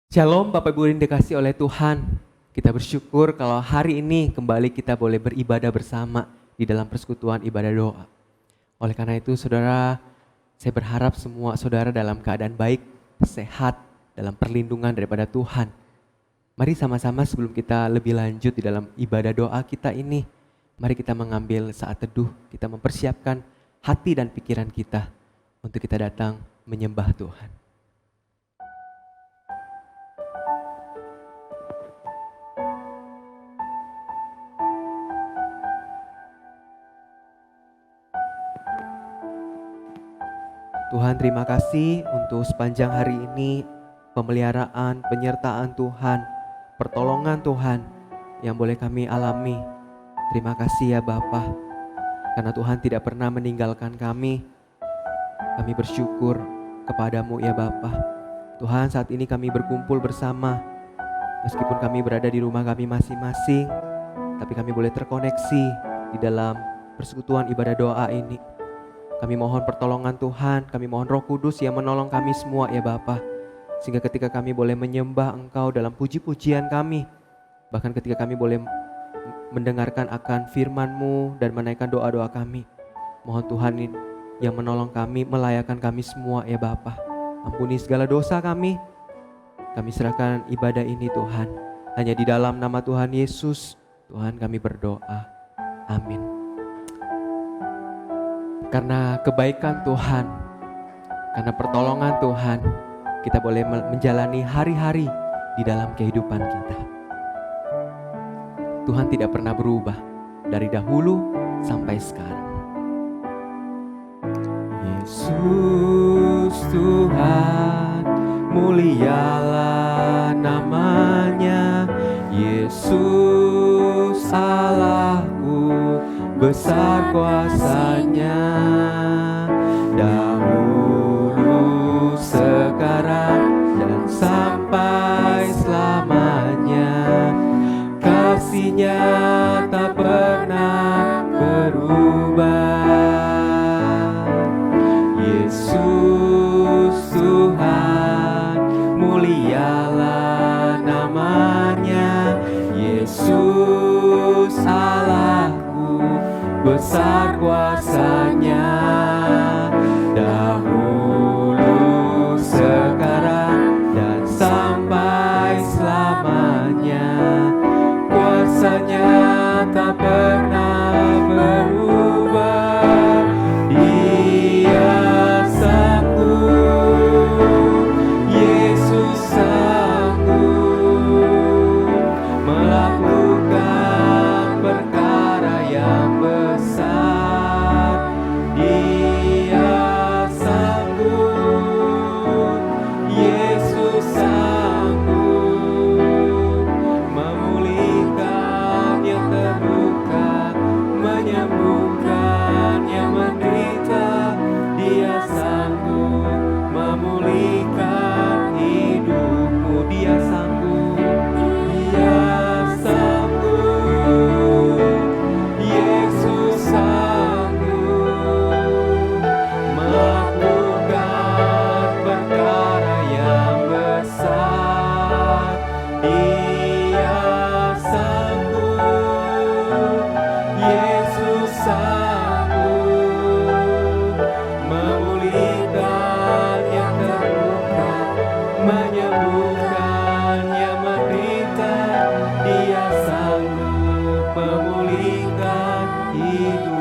Shalom Bapak Ibu yang dikasihi oleh Tuhan. Kita bersyukur kalau hari ini kembali kita boleh beribadah bersama di dalam persekutuan ibadah doa. Oleh karena itu saudara, saya berharap semua saudara dalam keadaan baik, sehat, dalam perlindungan daripada Tuhan. Mari sama-sama sebelum kita lebih lanjut di dalam ibadah doa kita ini, mari kita mengambil saat teduh, kita mempersiapkan hati dan pikiran kita untuk kita datang menyembah Tuhan. Tuhan, terima kasih untuk sepanjang hari ini pemeliharaan, penyertaan Tuhan, pertolongan Tuhan yang boleh kami alami. Terima kasih ya Bapa, karena Tuhan tidak pernah meninggalkan kami. Kami bersyukur kepadamu ya Bapa. Tuhan, saat ini kami berkumpul bersama, meskipun kami berada di rumah kami masing-masing, tapi kami boleh terkoneksi di dalam persekutuan ibadah doa ini. Kami mohon pertolongan Tuhan, kami mohon Roh Kudus yang menolong kami semua ya Bapa. Sehingga ketika kami boleh menyembah Engkau dalam puji-pujian kami, bahkan ketika kami boleh mendengarkan akan firman-Mu dan menaikkan doa-doa kami, mohon Tuhan yang menolong kami, melayakkan kami semua ya Bapa. Ampuni segala dosa kami serahkan ibadah ini Tuhan. Hanya di dalam nama Tuhan Yesus, Tuhan kami berdoa. Amin. Karena kebaikan Tuhan, karena pertolongan Tuhan, kita boleh menjalani hari-hari di dalam kehidupan kita. Tuhan tidak pernah berubah dari dahulu sampai sekarang. Yesus Tuhan, mulialah namanya. Yesus Allahku, besar kuasanya, dahulu, sekarang, dan sampai selamanya. Kasih-Nya tak pernah berubah. Yesus Tuhan, mulialah namanya. Yesus Allahku, besar kuasanya, dahulu, sekarang, dan sampai selamanya. Kuasanya tak pernah berubah. Dia sanggup, Yesus sanggup melakukan perkara yang besar. Dia sanggup, Yesus sanggup memulihkan yang terluka, menyembuhkan yang menderita. Dia sanggup memulihkan hidupmu. Dia sanggup, Dia sanggup, Yesus sanggup melakukan perkara yang besar. Dia sanggup, Yesus sanggup memulihkan yang terluka, menyembuhkan yang menderita. Dia sanggup memulihkan hidupku.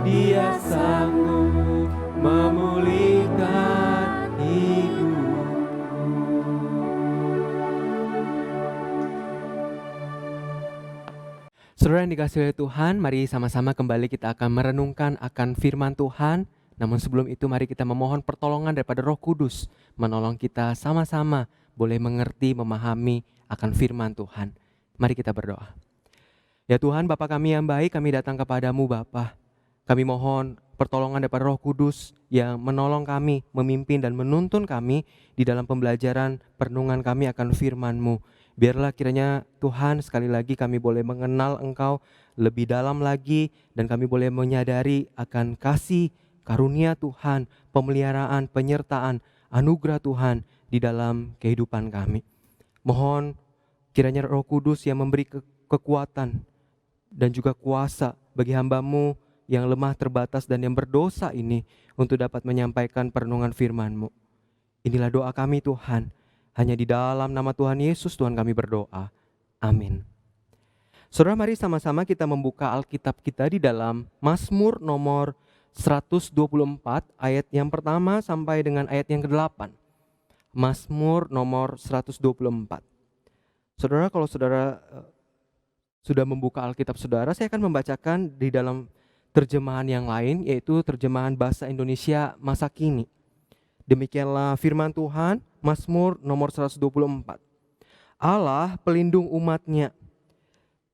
Dia sanggup memulihkan hidupku. Saudara yang dikasihi oleh Tuhan, mari sama-sama kembali kita akan merenungkan akan firman Tuhan. Namun sebelum itu mari kita memohon pertolongan daripada Roh Kudus, menolong kita sama-sama boleh mengerti, memahami akan firman Tuhan. Mari kita berdoa. Ya Tuhan, Bapa kami yang baik, kami datang kepadamu Bapa. Kami mohon pertolongan daripada Roh Kudus yang menolong kami, memimpin dan menuntun kami di dalam pembelajaran perenungan kami akan firman-Mu. Biarlah kiranya Tuhan sekali lagi kami boleh mengenal Engkau lebih dalam lagi, dan kami boleh menyadari akan kasih, karunia Tuhan, pemeliharaan, penyertaan, anugerah Tuhan di dalam kehidupan kami. Mohon kiranya Roh Kudus yang memberi kekuatan dan juga kuasa bagi hamba-Mu yang lemah, terbatas, dan yang berdosa ini untuk dapat menyampaikan perenungan firman-Mu. Inilah doa kami Tuhan. Hanya di dalam nama Tuhan Yesus Tuhan kami berdoa. Amin. Saudara, mari sama-sama kita membuka Alkitab kita di dalam Mazmur nomor 124 ayat yang pertama sampai dengan ayat yang ke-8. Mazmur nomor 124. Saudara, kalau saudara sudah membuka Alkitab saudara, saya akan membacakan di dalam terjemahan yang lain, yaitu terjemahan bahasa Indonesia masa kini. Demikianlah firman Tuhan, Mazmur nomor 124. Allah pelindung umatnya.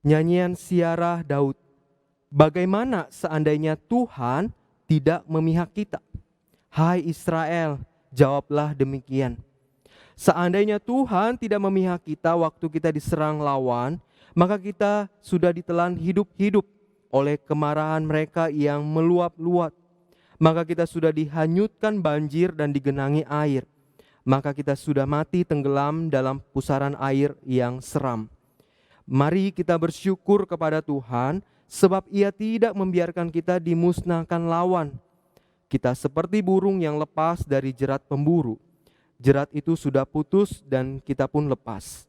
Nyanyian siarah Daud. Bagaimana seandainya Tuhan tidak memihak kita? Hai Israel, jawablah demikian. Seandainya Tuhan tidak memihak kita waktu kita diserang lawan, maka kita sudah ditelan hidup-hidup oleh kemarahan mereka yang meluap-luap. Maka kita sudah dihanyutkan banjir dan digenangi air. Maka kita sudah mati tenggelam dalam pusaran air yang seram. Mari kita bersyukur kepada Tuhan, sebab Ia tidak membiarkan kita dimusnahkan lawan. Kita seperti burung yang lepas dari jerat pemburu. Jerat itu sudah putus dan kita pun lepas.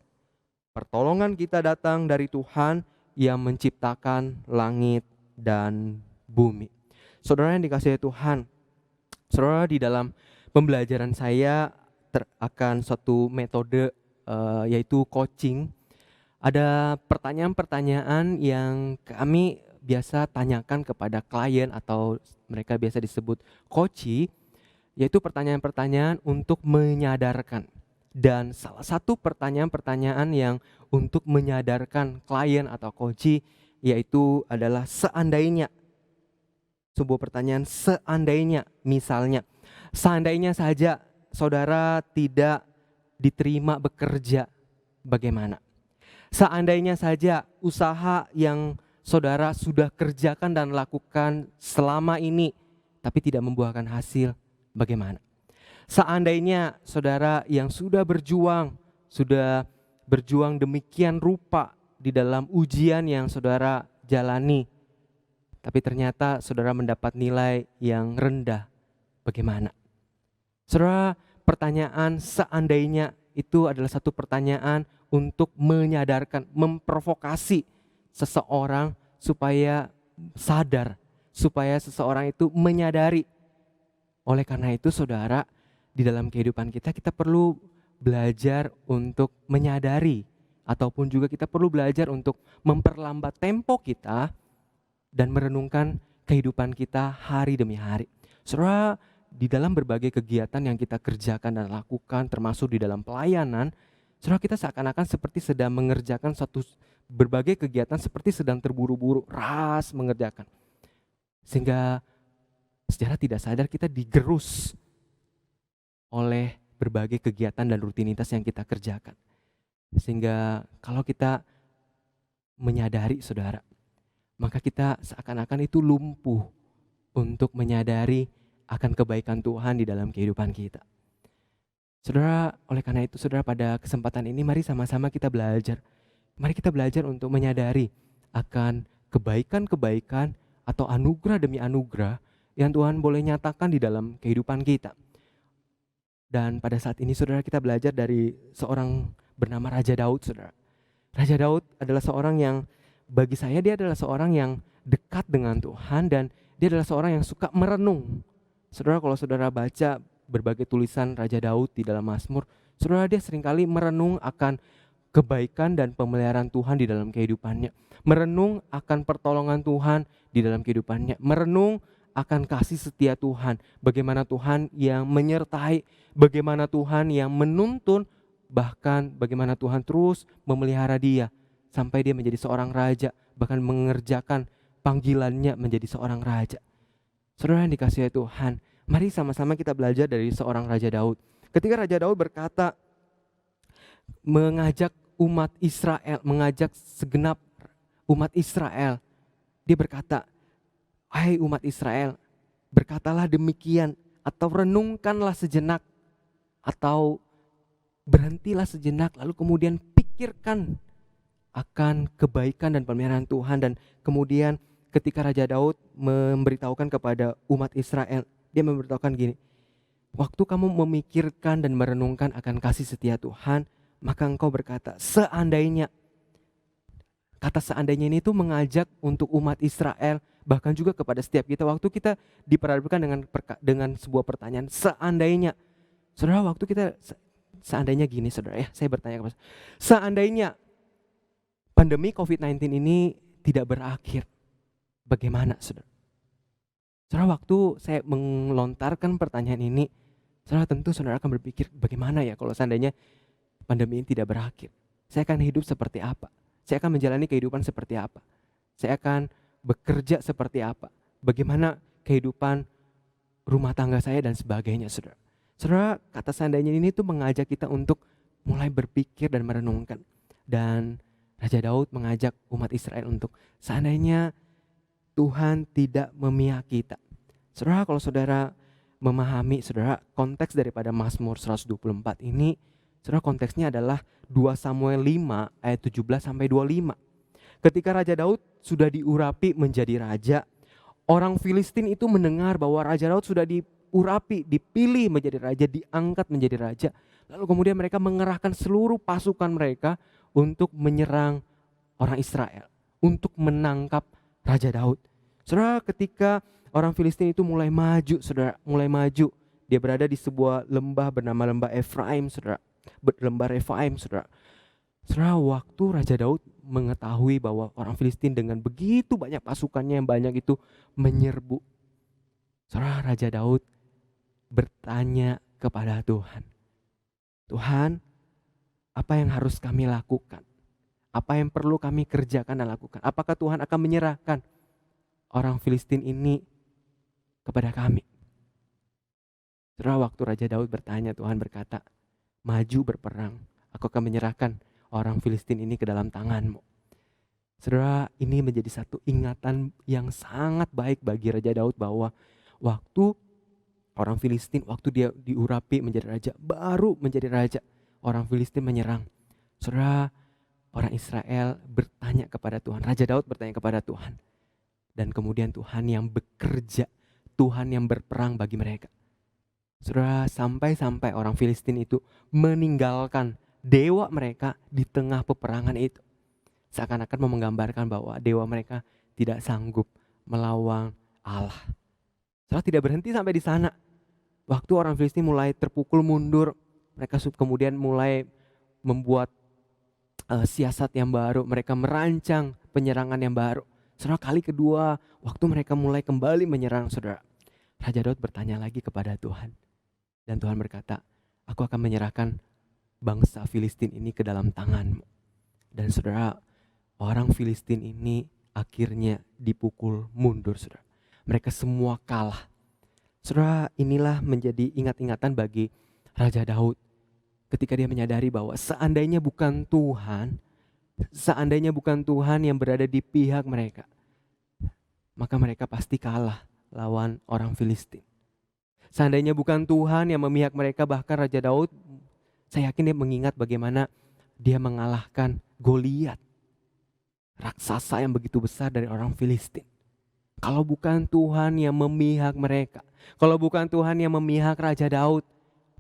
Pertolongan kita datang dari Tuhan yang menciptakan langit dan bumi. Saudara yang dikasihi Tuhan, saudara, di dalam pembelajaran saya akan suatu metode yaitu coaching. Ada pertanyaan-pertanyaan yang kami biasa tanyakan kepada klien atau mereka biasa disebut coachee, yaitu pertanyaan-pertanyaan untuk menyadarkan. Dan salah satu pertanyaan-pertanyaan yang untuk menyadarkan klien atau coachee yaitu adalah seandainya. Sebuah pertanyaan seandainya, misalnya, seandainya saja saudara tidak diterima bekerja, bagaimana? Seandainya saja usaha yang saudara sudah kerjakan dan lakukan selama ini tapi tidak membuahkan hasil, bagaimana? Seandainya saudara yang sudah berjuang demikian rupa di dalam ujian yang saudara jalani, tapi ternyata saudara mendapat nilai yang rendah, bagaimana? Saudara, pertanyaan seandainya itu adalah satu pertanyaan untuk menyadarkan, memprovokasi seseorang supaya sadar, supaya seseorang itu menyadari. Oleh karena itu saudara, di dalam kehidupan kita perlu belajar untuk menyadari, ataupun juga kita perlu belajar untuk memperlambat tempo kita dan merenungkan kehidupan kita hari demi hari. Saudara, di dalam berbagai kegiatan yang kita kerjakan dan lakukan, termasuk di dalam pelayanan, saudara, kita seakan-akan seperti sedang mengerjakan berbagai kegiatan seperti sedang terburu-buru, ras mengerjakan. Sehingga secara tidak sadar kita digerus oleh berbagai kegiatan dan rutinitas yang kita kerjakan. Sehingga kalau kita menyadari saudara, maka kita seakan-akan itu lumpuh untuk menyadari akan kebaikan Tuhan di dalam kehidupan kita. Saudara, oleh karena itu saudara, pada kesempatan ini mari sama-sama kita belajar. Mari kita belajar untuk menyadari akan kebaikan-kebaikan atau anugerah demi anugerah yang Tuhan boleh nyatakan di dalam kehidupan kita. Dan pada saat ini saudara, kita belajar dari seorang bernama Raja Daud, saudara. Raja Daud adalah seorang yang, bagi saya dia adalah seorang yang dekat dengan Tuhan, dan dia adalah seorang yang suka merenung. Saudara, kalau saudara baca berbagai tulisan Raja Daud di dalam Mazmur, saudara, dia seringkali merenung akan kebaikan dan pemeliharaan Tuhan di dalam kehidupannya. Merenung akan pertolongan Tuhan di dalam kehidupannya. Merenung akan kasih setia Tuhan. Bagaimana Tuhan yang menyertai, bagaimana Tuhan yang menuntun, bahkan bagaimana Tuhan terus memelihara dia sampai dia menjadi seorang raja, bahkan mengerjakan panggilannya menjadi seorang raja. Saudara yang dikasihi Tuhan, mari sama-sama kita belajar dari seorang Raja Daud. Ketika Raja Daud berkata, mengajak umat Israel, mengajak segenap umat Israel, dia berkata, hai umat Israel, berkatalah demikian, atau renungkanlah sejenak Atau berhentilah sejenak lalu kemudian pikirkan akan kebaikan dan pemeliharaan Tuhan. Dan kemudian ketika Raja Daud memberitahukan kepada umat Israel, dia memberitahukan gini, waktu kamu memikirkan dan merenungkan akan kasih setia Tuhan, maka engkau berkata, seandainya. Kata seandainya ini tuh mengajak untuk umat Israel, bahkan juga kepada setiap kita, waktu kita diperhadapkan dengan sebuah pertanyaan, seandainya. Saudara, waktu kita seandainya gini, saudara ya, saya bertanya kepada seandainya pandemi COVID-19 ini tidak berakhir, bagaimana saudara? Saudara, waktu saya melontarkan pertanyaan ini, saudara tentu saudara akan berpikir, bagaimana ya kalau seandainya pandemi ini tidak berakhir? Saya akan hidup seperti apa? Saya akan menjalani kehidupan seperti apa? Saya akan bekerja seperti apa? Bagaimana kehidupan rumah tangga saya dan sebagainya, saudara? Saudara, kata seandainya ini tuh mengajak kita untuk mulai berpikir dan merenungkan. Dan Raja Daud mengajak umat Israel untuk seandainya Tuhan tidak memihak kita. Saudara, kalau saudara memahami, saudara, konteks daripada Mazmur 124 ini, saudara, konteksnya adalah 2 Samuel 5 ayat 17 sampai 25. Ketika Raja Daud sudah diurapi menjadi raja, orang Filistin itu mendengar bahwa Raja Daud sudah diurapi, dipilih menjadi raja, diangkat menjadi raja. Lalu kemudian mereka mengerahkan seluruh pasukan mereka untuk menyerang orang Israel, untuk menangkap Raja Daud. Saudara, ketika orang Filistin itu mulai maju, saudara, mulai maju, dia berada di sebuah lembah bernama lembah Efraim, saudara. Lembah Refaim, saudara. Saudara, waktu Raja Daud mengetahui bahwa orang Filistin dengan begitu banyak pasukannya yang banyak itu menyerbu, saudara, Raja Daud bertanya kepada Tuhan, Tuhan, apa yang harus kami lakukan? Apa yang perlu kami kerjakan dan lakukan? Apakah Tuhan akan menyerahkan orang Filistin ini kepada kami? Saudara, waktu Raja Daud bertanya, Tuhan berkata, maju berperang, aku akan menyerahkan orang Filistin ini ke dalam tanganmu. Saudara, ini menjadi satu ingatan yang sangat baik bagi Raja Daud bahwa waktu orang Filistin, waktu dia diurapi menjadi raja, baru menjadi raja, orang Filistin menyerang. Saudara, orang Israel bertanya kepada Tuhan, Raja Daud bertanya kepada Tuhan. Dan kemudian Tuhan yang bekerja, Tuhan yang berperang bagi mereka. Saudara, sampai-sampai orang Filistin itu meninggalkan dewa mereka di tengah peperangan itu. Seakan-akan menggambarkan bahwa dewa mereka tidak sanggup melawan Allah. Saudara, tidak berhenti sampai di sana. Waktu orang Filistin mulai terpukul mundur, mereka kemudian mulai membuat siasat yang baru. Mereka merancang penyerangan yang baru. Saudara, kali kedua, waktu mereka mulai kembali menyerang, saudara, Raja Daud bertanya lagi kepada Tuhan. Dan Tuhan berkata, aku akan menyerahkan bangsa Filistin ini ke dalam tanganmu. Dan saudara, orang Filistin ini akhirnya dipukul mundur, saudara. Mereka semua kalah. Saudara, inilah menjadi ingat-ingatan bagi Raja Daud. Ketika dia menyadari bahwa seandainya bukan Tuhan yang berada di pihak mereka, maka mereka pasti kalah lawan orang Filistin. Seandainya bukan Tuhan yang memihak mereka, bahkan Raja Daud, saya yakin dia mengingat bagaimana dia mengalahkan Goliat, raksasa yang begitu besar dari orang Filistin. Kalau bukan Tuhan yang memihak mereka, kalau bukan Tuhan yang memihak Raja Daud,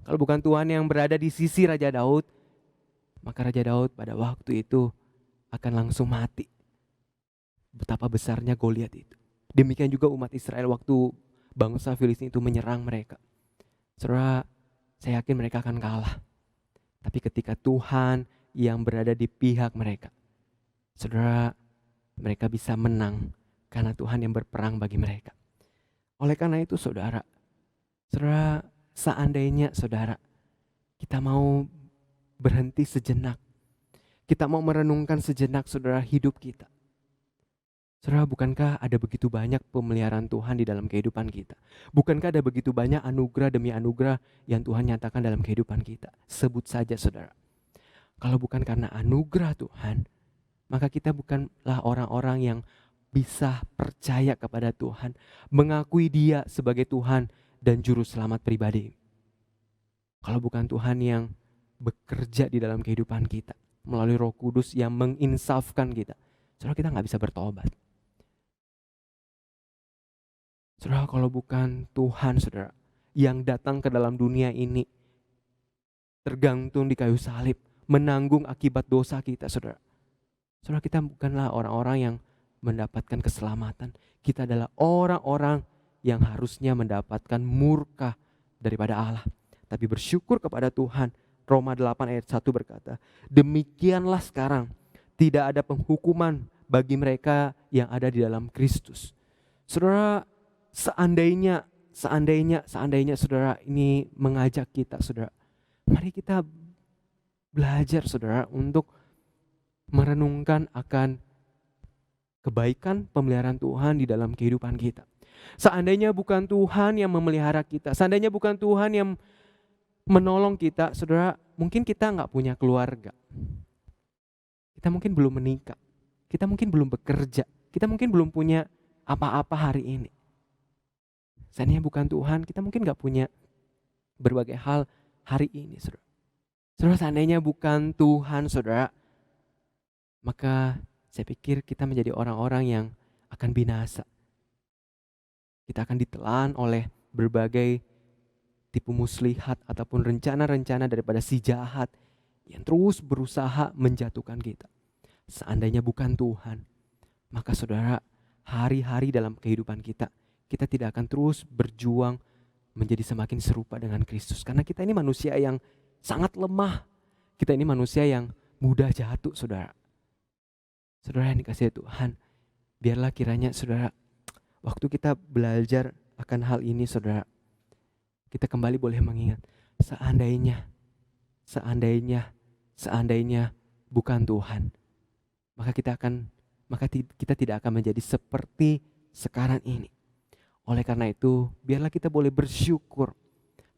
kalau bukan Tuhan yang berada di sisi Raja Daud, maka Raja Daud pada waktu itu akan langsung mati. Betapa besarnya Goliat itu. Demikian juga umat Israel waktu bangsa Filistin itu menyerang mereka. Saudara, saya yakin mereka akan kalah. Tapi ketika Tuhan yang berada di pihak mereka, saudara, mereka bisa menang karena Tuhan yang berperang bagi mereka. Oleh karena itu saudara, seandainya saudara, kita mau berhenti sejenak, kita mau merenungkan sejenak saudara hidup kita. Saudara, bukankah ada begitu banyak pemeliharaan Tuhan di dalam kehidupan kita? Bukankah ada begitu banyak anugerah demi anugerah yang Tuhan nyatakan dalam kehidupan kita? Sebut saja saudara. Kalau bukan karena anugerah Tuhan, maka kita bukanlah orang-orang yang bisa percaya kepada Tuhan, mengakui Dia sebagai Tuhan dan juru selamat pribadi. kalau bukan Tuhan yang bekerja di dalam kehidupan kita melalui Roh Kudus yang menginsafkan kita, saudara, kita nggak bisa bertobat. Saudara, kalau bukan Tuhan, saudara, yang datang ke dalam dunia ini, tergantung di kayu salib, menanggung akibat dosa kita, saudara. Saudara, kita bukanlah orang-orang yang mendapatkan keselamatan. Kita adalah orang-orang yang harusnya mendapatkan murka daripada Allah. Tapi bersyukur kepada Tuhan. Roma 8 ayat 1 berkata, demikianlah sekarang tidak ada penghukuman bagi mereka yang ada di dalam Kristus. Saudara, seandainya saudara ini mengajak kita, saudara, mari kita belajar, saudara, untuk merenungkan akan kebaikan pemeliharaan Tuhan di dalam kehidupan kita. Seandainya bukan Tuhan yang memelihara kita, seandainya bukan Tuhan yang menolong kita, saudara, mungkin kita nggak punya keluarga. Kita mungkin belum menikah. Kita mungkin belum bekerja. Kita mungkin belum punya apa-apa hari ini. Seandainya bukan Tuhan, kita mungkin nggak punya berbagai hal hari ini, saudara. Saudara, seandainya bukan Tuhan, saudara, maka saya pikir kita menjadi orang-orang yang akan binasa. Kita akan ditelan oleh berbagai tipu muslihat ataupun rencana-rencana daripada si jahat yang terus berusaha menjatuhkan kita. Seandainya bukan Tuhan, maka saudara, hari-hari dalam kehidupan kita tidak akan terus berjuang menjadi semakin serupa dengan Kristus. Karena kita ini manusia yang sangat lemah. Kita ini manusia yang mudah jatuh, saudara. Saudara yang dikasihi Tuhan, biarlah kiranya saudara, waktu kita belajar akan hal ini, saudara, kita kembali boleh mengingat, seandainya bukan Tuhan, maka kita tidak akan menjadi seperti sekarang ini. Oleh karena itu, biarlah kita boleh bersyukur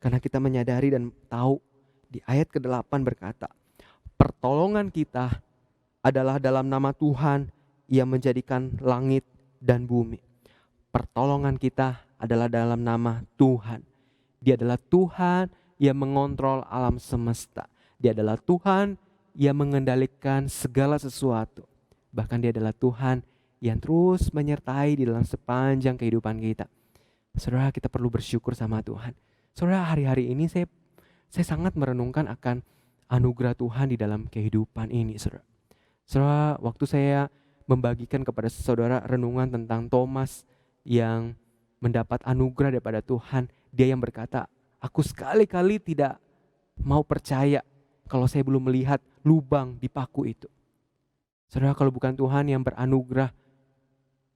karena kita menyadari dan tahu di ayat ke-8 berkata, pertolongan kita adalah dalam nama Tuhan yang menjadikan langit dan bumi. Pertolongan kita adalah dalam nama Tuhan. Dia adalah Tuhan yang mengontrol alam semesta. Dia adalah Tuhan yang mengendalikan segala sesuatu. Bahkan dia adalah Tuhan yang terus menyertai di dalam sepanjang kehidupan kita. Saudara, kita perlu bersyukur sama Tuhan. Saudara, hari-hari ini saya sangat merenungkan akan anugerah Tuhan di dalam kehidupan ini, saudara. Saudara, waktu saya membagikan kepada saudara renungan tentang Thomas yang mendapat anugerah daripada Tuhan, dia yang berkata, aku sekali-kali tidak mau percaya kalau saya belum melihat lubang di paku itu. Saudara, kalau bukan Tuhan yang beranugerah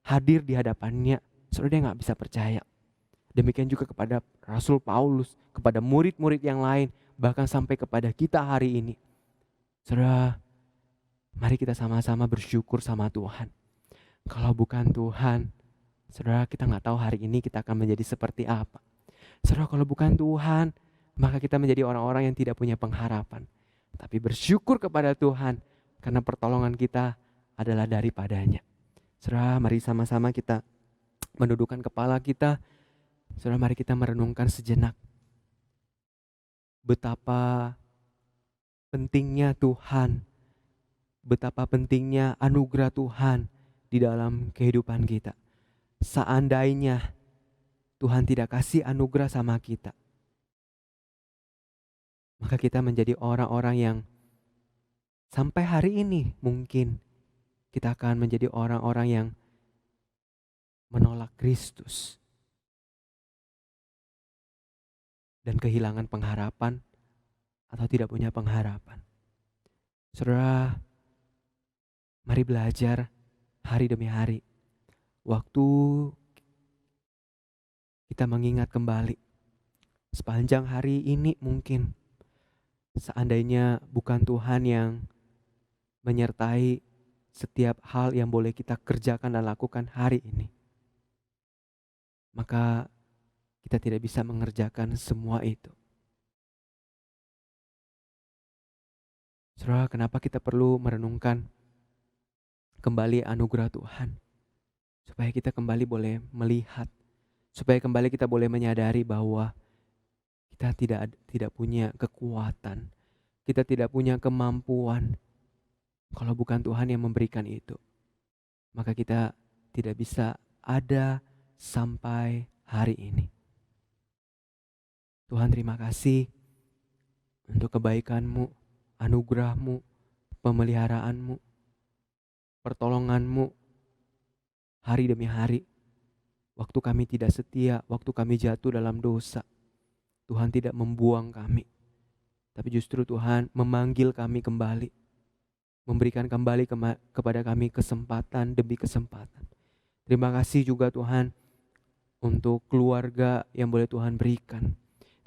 hadir di hadapannya, saudara, dia gak bisa percaya. Demikian juga kepada Rasul Paulus, kepada murid-murid yang lain, bahkan sampai kepada kita hari ini. Saudara, mari kita sama-sama bersyukur sama Tuhan. Kalau bukan Tuhan, saudara, kita gak tahu hari ini kita akan menjadi seperti apa. Saudara, kalau bukan Tuhan, maka kita menjadi orang-orang yang tidak punya pengharapan. Tapi bersyukur kepada Tuhan, karena pertolongan kita adalah daripadanya. Saudara, mari sama-sama kita mendudukkan kepala kita. Saudara, mari kita merenungkan sejenak betapa pentingnya Tuhan, betapa pentingnya anugerah Tuhan di dalam kehidupan kita. Seandainya Tuhan tidak kasih anugerah sama kita, maka kita menjadi orang-orang yang sampai hari ini mungkin kita akan menjadi orang-orang yang menolak Kristus dan kehilangan pengharapan atau tidak punya pengharapan. Saudara, mari belajar hari demi hari. Waktu kita mengingat kembali sepanjang hari ini, mungkin seandainya bukan Tuhan yang menyertai setiap hal yang boleh kita kerjakan dan lakukan hari ini, maka kita tidak bisa mengerjakan semua itu. Saudara, kenapa kita perlu merenungkan kembali anugerah Tuhan? Supaya kita kembali boleh melihat, supaya kembali kita boleh menyadari bahwa kita tidak punya kekuatan, kita tidak punya kemampuan. Kalau bukan Tuhan yang memberikan itu, maka kita tidak bisa ada sampai hari ini. Tuhan, terima kasih untuk kebaikan-Mu, anugerah-Mu, pemeliharaanmu, pertolonganmu hari demi hari. Waktu kami tidak setia, waktu kami jatuh dalam dosa, Tuhan tidak membuang kami, tapi justru Tuhan memanggil kami kembali, memberikan kembali kepada kami kesempatan demi kesempatan. Terima kasih juga Tuhan untuk keluarga yang boleh Tuhan berikan.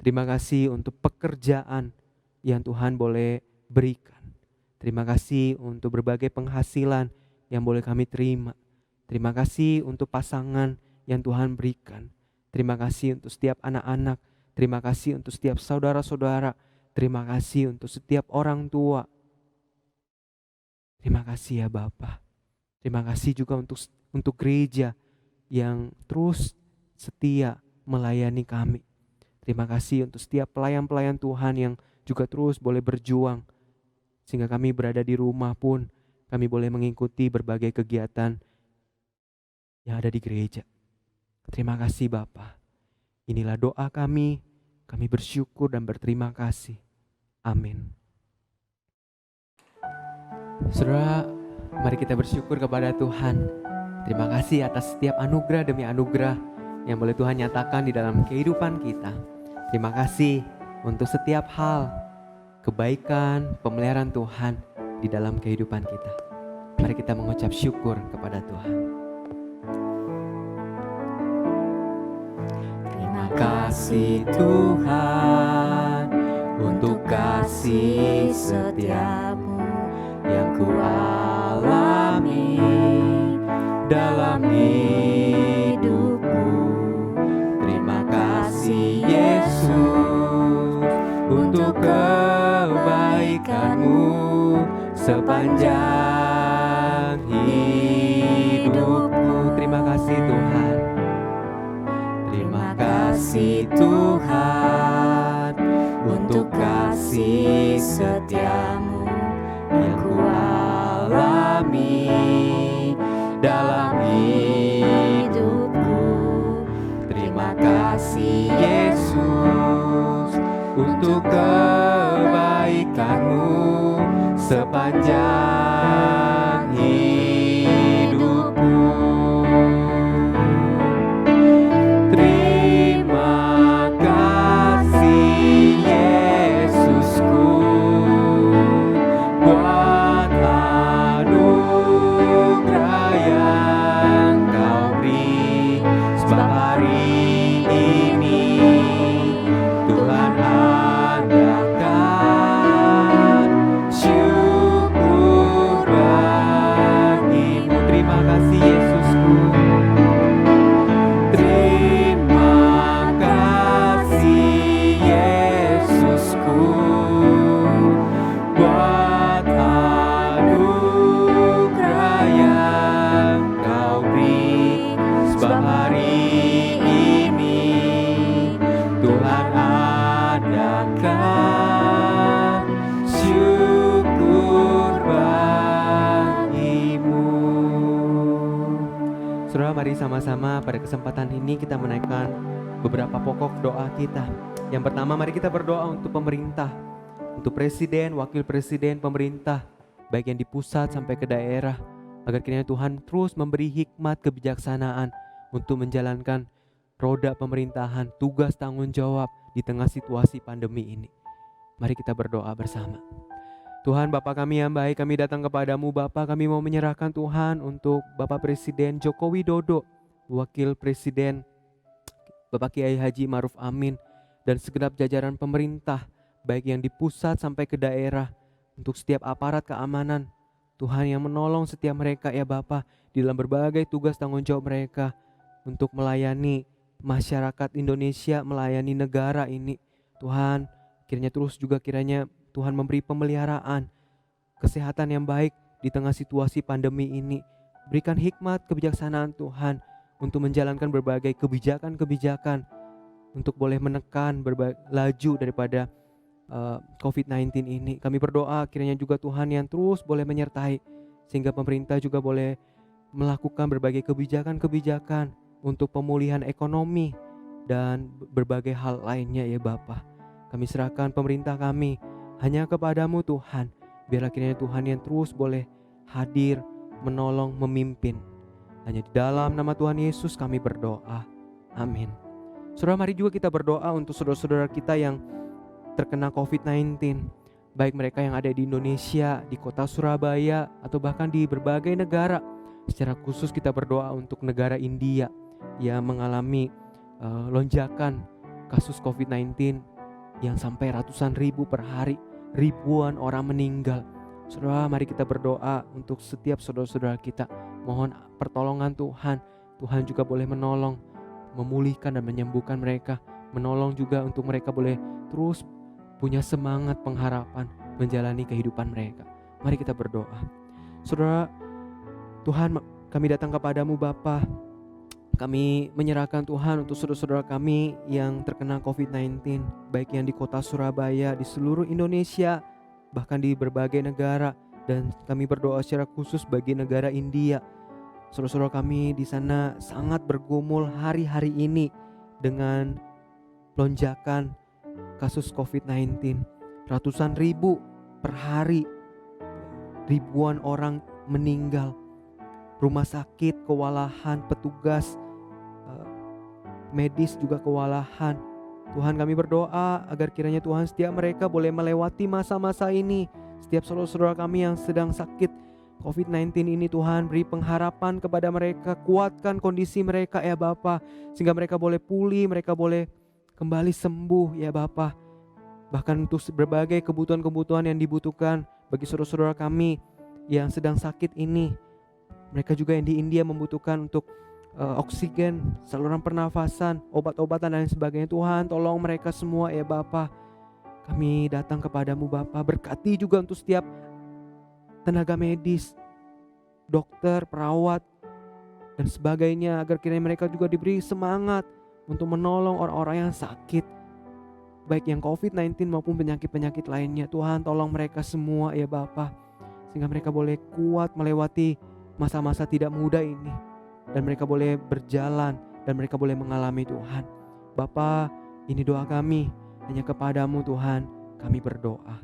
Terima kasih untuk pekerjaan yang Tuhan boleh berikan. Terima kasih untuk berbagai penghasilan yang boleh kami terima. Terima kasih untuk pasangan yang Tuhan berikan. Terima kasih untuk setiap anak-anak. Terima kasih untuk setiap saudara-saudara. Terima kasih untuk setiap orang tua. Terima kasih ya Bapa. Terima kasih juga untuk gereja yang terus setia melayani kami. Terima kasih untuk setiap pelayan-pelayan Tuhan yang juga terus boleh berjuang, sehingga kami berada di rumah pun kami boleh mengikuti berbagai kegiatan yang ada di gereja. Terima kasih Bapa. Inilah doa kami bersyukur dan berterima kasih. Amin. Saudara, mari kita bersyukur kepada Tuhan. Terima kasih atas setiap anugerah demi anugerah yang boleh Tuhan nyatakan di dalam kehidupan kita. Terima kasih untuk setiap hal, kebaikan, pemeliharaan Tuhan di dalam kehidupan kita. Mari kita mengucap syukur kepada Tuhan. Terima kasih Tuhan untuk kasih setiamu yang kualami dalam hidupku. Terima kasih Yesus untuk kebaikanmu sepanjang hidupku. Terima kasih Tuhan. Terima kasih Tuhan untuk kasih setiamu yang kualami dalam hidupku. Terima kasih Yesus untuk kebaikanmu sepanjang hidupku. Terima kasih Yesusku buat anugerah yang Kau beri, sebab hari ini Tuhan adakan syukur bagimu. Terima kasih Yesusku. Terima kasih Yesusku buat anugerah yang Kau beri, sebab hari ini Tuhan adakan syukur bagimu. Saudara, mari sama-sama pada kesempatan ini kita menaikkan beberapa pokok doa kita. Yang pertama, mari kita berdoa untuk pemerintah, untuk presiden, wakil presiden, pemerintah, baik yang di pusat sampai ke daerah, agar kiranya Tuhan terus memberi hikmat kebijaksanaan untuk menjalankan roda pemerintahan, tugas tanggung jawab di tengah situasi pandemi ini. Mari kita berdoa bersama. Tuhan Bapa kami yang baik, kami datang kepadamu Bapa, kami mau menyerahkan Tuhan untuk Bapak Presiden Joko Widodo, Wakil Presiden Bapak Kiai Haji Ma'ruf Amin, dan segenap jajaran pemerintah, baik yang di pusat sampai ke daerah, untuk setiap aparat keamanan, Tuhan yang menolong setiap mereka ya Bapa, di dalam berbagai tugas tanggung jawab mereka, untuk melayani masyarakat Indonesia, melayani negara ini. Tuhan, kiranya Tuhan memberi pemeliharaan, kesehatan yang baik di tengah situasi pandemi ini. Berikan hikmat kebijaksanaan Tuhan untuk menjalankan berbagai kebijakan-kebijakan untuk boleh menekan laju daripada COVID-19 ini. Kami berdoa kiranya juga Tuhan yang terus boleh menyertai, sehingga pemerintah juga boleh melakukan berbagai kebijakan-kebijakan untuk pemulihan ekonomi dan berbagai hal lainnya ya Bapa. Kami serahkan pemerintah kami hanya kepadamu Tuhan. Biarlah kiranya Tuhan yang terus boleh hadir, menolong, memimpin. Hanya di dalam nama Tuhan Yesus kami berdoa. Amin. Saudara, mari juga kita berdoa untuk saudara-saudara kita yang terkena COVID-19. Baik mereka yang ada di Indonesia, di kota Surabaya, atau bahkan di berbagai negara. Secara khusus kita berdoa untuk negara India yang mengalami lonjakan kasus COVID-19 yang sampai ratusan ribu per hari. Ribuan orang meninggal. Saudara, mari kita berdoa untuk setiap saudara-saudara kita. Mohon pertolongan Tuhan. Tuhan juga boleh menolong, memulihkan dan menyembuhkan mereka. Menolong juga untuk mereka boleh terus punya semangat pengharapan menjalani kehidupan mereka. Mari kita berdoa. Saudara, Tuhan, kami datang kepadamu Bapa. Kami menyerahkan Tuhan untuk saudara-saudara kami yang terkena COVID-19, baik yang di kota Surabaya, di seluruh Indonesia, bahkan di berbagai negara. Dan kami berdoa secara khusus bagi negara India. Saudara-saudara kami di sana sangat bergumul hari-hari ini dengan lonjakan kasus COVID-19. Ratusan ribu per hari, ribuan orang meninggal. Rumah sakit kewalahan, petugas medis juga kewalahan. Tuhan, kami berdoa agar kiranya Tuhan setiap mereka boleh melewati masa-masa ini. Setiap saudara-saudara kami yang sedang sakit COVID-19 ini, Tuhan beri pengharapan kepada mereka, kuatkan kondisi mereka ya Bapa, sehingga mereka boleh pulih, mereka boleh kembali sembuh ya Bapa. Bahkan untuk berbagai kebutuhan-kebutuhan yang dibutuhkan bagi saudara-saudara kami yang sedang sakit ini. Mereka juga yang di India membutuhkan untuk oksigen, saluran pernafasan, obat-obatan dan lain sebagainya. Tuhan, tolong mereka semua ya Bapa. Kami datang kepadamu Bapa, berkati juga untuk setiap tenaga medis, dokter, perawat dan sebagainya, agar kiranya mereka juga diberi semangat untuk menolong orang-orang yang sakit, baik yang COVID-19 maupun penyakit-penyakit lainnya. Tuhan, tolong mereka semua ya Bapa, sehingga mereka boleh kuat melewati masa-masa tidak mudah ini, dan mereka boleh berjalan dan mereka boleh mengalami Tuhan. Bapa, ini doa kami, hanya kepadamu Tuhan kami berdoa.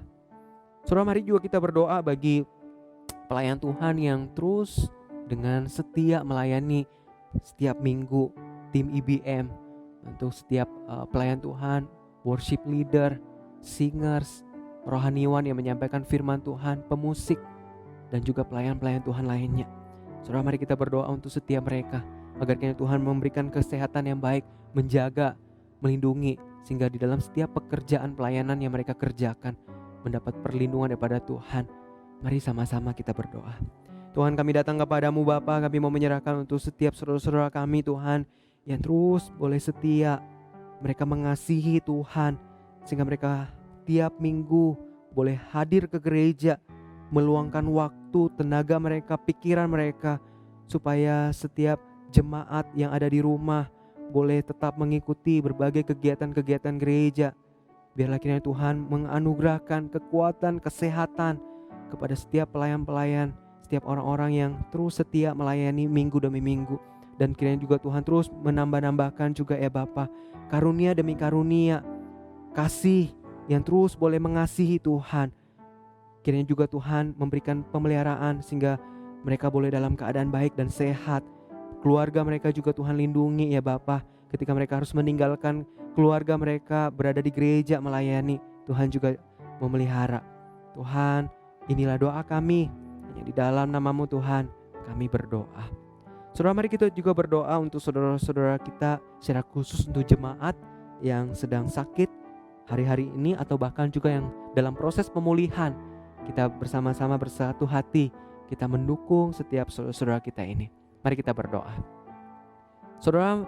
Saudara, mari juga kita berdoa bagi pelayan Tuhan yang terus dengan setia melayani setiap minggu, tim IBM, untuk setiap pelayan Tuhan, worship leader, singers, rohaniwan yang menyampaikan firman Tuhan, pemusik, dan juga pelayan-pelayan Tuhan lainnya. Saudara, mari kita berdoa untuk setiap mereka, agar kiranya Tuhan memberikan kesehatan yang baik, menjaga, melindungi, sehingga di dalam setiap pekerjaan pelayanan yang mereka kerjakan mendapat perlindungan daripada Tuhan. Mari sama-sama kita berdoa. Tuhan, kami datang kepadamu Bapa, kami mau menyerahkan untuk setiap saudara-saudara kami Tuhan, yang terus boleh setia, mereka mengasihi Tuhan, sehingga mereka tiap minggu boleh hadir ke gereja, meluangkan waktu, tenaga mereka, pikiran mereka, supaya setiap jemaat yang ada di rumah boleh tetap mengikuti berbagai kegiatan-kegiatan gereja. Biarlah kiranya Tuhan menganugerahkan kekuatan, kesehatan kepada setiap pelayan-pelayan, setiap orang-orang yang terus setia melayani minggu demi minggu. Dan kiranya juga Tuhan terus menambah-nambahkan juga ya Bapa, karunia demi karunia, kasih yang terus boleh mengasihi Tuhan. Kiranya juga Tuhan memberikan pemeliharaan sehingga mereka boleh dalam keadaan baik dan sehat. Keluarga mereka juga Tuhan lindungi ya Bapa, ketika mereka harus meninggalkan keluarga mereka berada di gereja melayani, Tuhan juga memelihara. Tuhan, inilah doa kami, hanya di dalam nama-Mu Tuhan kami berdoa. Saudara, mari kita juga berdoa untuk saudara-saudara kita, secara khusus untuk jemaat yang sedang sakit hari-hari ini, atau bahkan juga yang dalam proses pemulihan. Kita bersama-sama bersatu hati, kita mendukung setiap saudara-saudara kita ini. Mari kita berdoa. Saudara,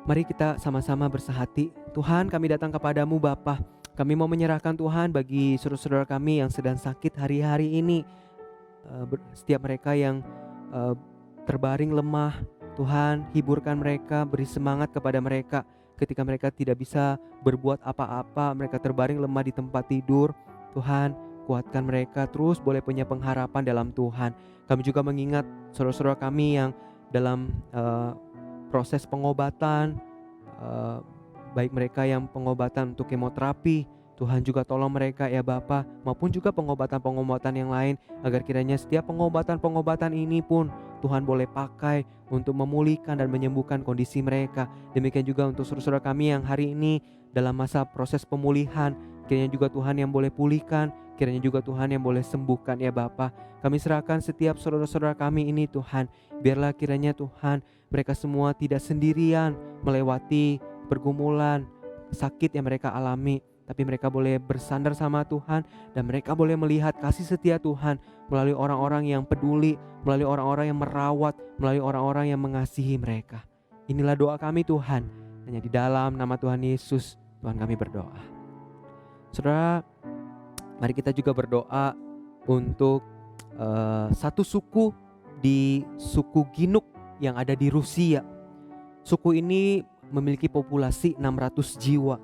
mari kita sama-sama bersehati. Tuhan, kami datang kepadamu Bapa. Kami mau menyerahkan Tuhan bagi saudara-saudara kami yang sedang sakit hari-hari ini. Setiap mereka yang terbaring lemah, Tuhan hiburkan mereka, beri semangat kepada mereka. ketika mereka tidak bisa berbuat apa-apa, mereka terbaring lemah di tempat tidur. Tuhan, kuatkan mereka terus boleh punya pengharapan dalam Tuhan. Kami juga mengingat saudara-saudara kami yang dalam proses pengobatan, eh, baik mereka yang pengobatan untuk kemoterapi, Tuhan juga tolong mereka ya Bapa, maupun juga pengobatan-pengobatan yang lain, agar kiranya setiap pengobatan-pengobatan ini pun Tuhan boleh pakai untuk memulihkan dan menyembuhkan kondisi mereka. Demikian juga untuk saudara-saudara kami yang hari ini dalam masa proses pemulihan, kiranya juga Tuhan yang boleh pulihkan, kiranya juga Tuhan yang boleh sembuhkan ya Bapa. Kami serahkan setiap saudara-saudara kami ini Tuhan, biarlah kiranya Tuhan mereka semua tidak sendirian melewati pergumulan sakit yang mereka alami, tapi mereka boleh bersandar sama Tuhan dan mereka boleh melihat kasih setia Tuhan melalui orang-orang yang peduli, melalui orang-orang yang merawat, melalui orang-orang yang mengasihi mereka. Inilah doa kami Tuhan, hanya di dalam nama Tuhan Yesus Tuhan kami berdoa. Saudara, mari kita juga berdoa untuk satu suku di suku Ginuk yang ada di Rusia. Suku ini memiliki populasi 600 jiwa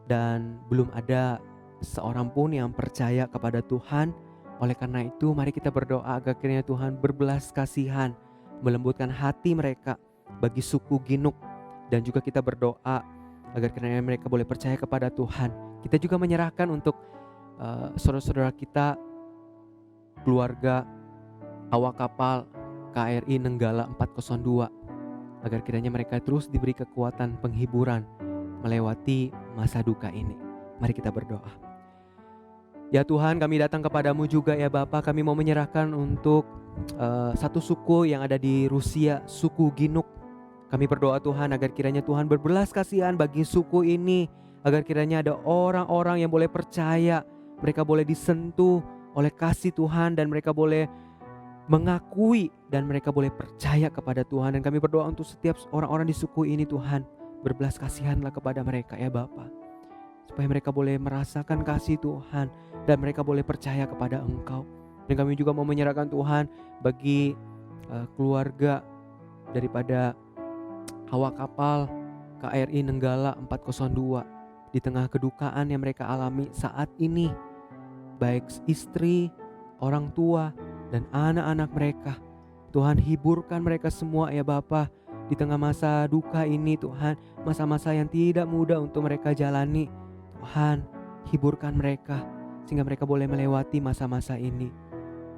dan belum ada seorang pun yang percaya kepada Tuhan. Oleh karena itu mari kita berdoa agar kiranya Tuhan berbelas kasihan, melembutkan hati mereka bagi suku Ginuk, dan juga kita berdoa agar kiranya mereka boleh percaya kepada Tuhan. Kita juga menyerahkan untuk saudara-saudara kita, keluarga awak kapal KRI Nenggala 402, agar kiranya mereka terus diberi kekuatan penghiburan melewati masa duka ini. Mari kita berdoa. Ya Tuhan, kami datang kepadamu juga ya Bapa. Kami mau menyerahkan untuk satu suku yang ada di Rusia, suku Ginuk. Kami berdoa Tuhan agar kiranya Tuhan berbelas kasihan bagi suku ini, agar kiranya ada orang-orang yang boleh percaya, mereka boleh disentuh oleh kasih Tuhan dan mereka boleh mengakui dan mereka boleh percaya kepada Tuhan. Dan kami berdoa untuk setiap orang-orang di suku ini Tuhan, berbelas kasihanlah kepada mereka ya Bapa, supaya mereka boleh merasakan kasih Tuhan dan mereka boleh percaya kepada Engkau. Dan kami juga mau menyerahkan Tuhan bagi keluarga daripada awak kapal KRI Nenggala 402 di tengah kedukaan yang mereka alami saat ini, baik istri, orang tua, dan anak-anak mereka. Tuhan, hiburkan mereka semua ya Bapa di tengah masa duka ini Tuhan, masa-masa yang tidak mudah untuk mereka jalani. Tuhan, hiburkan mereka sehingga mereka boleh melewati masa-masa ini.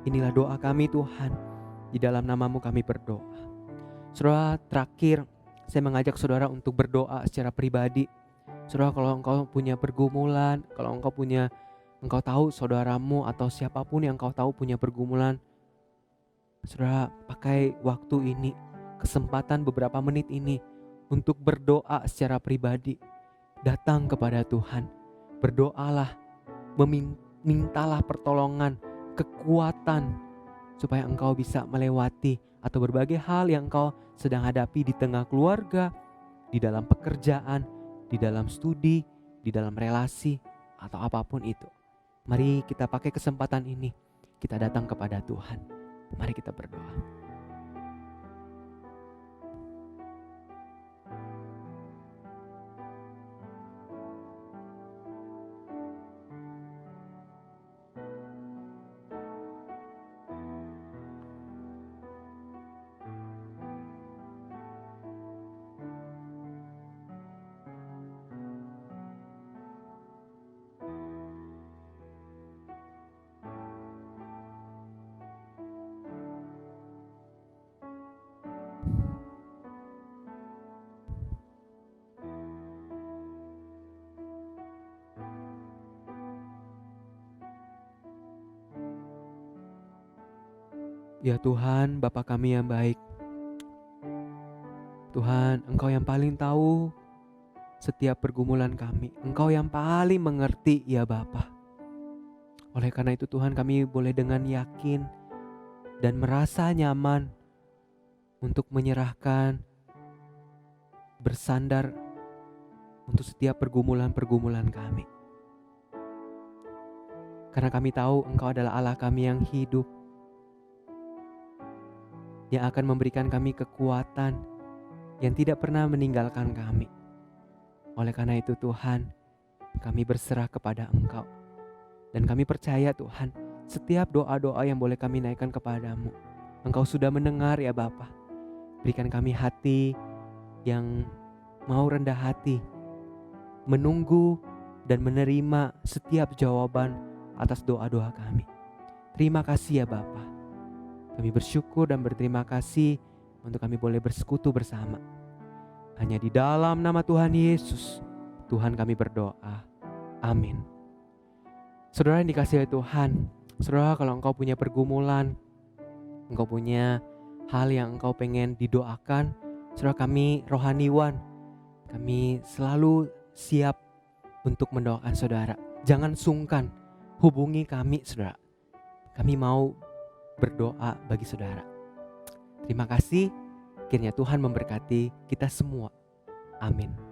Inilah doa kami Tuhan, di dalam nama-Mu kami berdoa. Saudara, terakhir saya mengajak saudara untuk berdoa secara pribadi. Saudara, kalau engkau punya pergumulan, kalau engkau tahu saudaramu atau siapapun yang engkau tahu punya pergumulan, saudara, pakai waktu ini, kesempatan beberapa menit ini untuk berdoa secara pribadi. Datang kepada Tuhan, berdoalah, mintalah pertolongan, kekuatan, supaya engkau bisa melewati atau berbagai hal yang engkau sedang hadapi di tengah keluarga, di dalam pekerjaan, di dalam studi, di dalam relasi, atau apapun itu. Mari kita pakai kesempatan ini, kita datang kepada Tuhan. Mari kita berdoa. Ya Tuhan, Bapa kami yang baik, Tuhan, Engkau yang paling tahu setiap pergumulan kami. Engkau yang paling mengerti ya Bapa. Oleh karena itu Tuhan, kami boleh dengan yakin dan merasa nyaman untuk menyerahkan, bersandar untuk setiap pergumulan-pergumulan kami. Karena kami tahu Engkau adalah Allah kami yang hidup, yang akan memberikan kami kekuatan, yang tidak pernah meninggalkan kami. Oleh karena itu Tuhan, kami berserah kepada Engkau. Dan kami percaya Tuhan, setiap doa-doa yang boleh kami naikkan kepadamu, Engkau sudah mendengar ya Bapa. Berikan kami hati yang mau rendah hati, menunggu dan menerima setiap jawaban atas doa-doa kami. Terima kasih ya Bapa. Kami bersyukur dan berterima kasih untuk kami boleh bersekutu bersama. Hanya di dalam nama Tuhan Yesus, Tuhan kami berdoa. Amin. Saudara yang dikasihi Tuhan, saudara kalau engkau punya pergumulan, engkau punya hal yang engkau pengen didoakan, saudara kami rohaniwan, kami selalu siap untuk mendoakan saudara. Jangan sungkan, hubungi kami saudara. Kami mau berdoa bagi saudara. Terima kasih, kiranya Tuhan memberkati kita semua. Amin.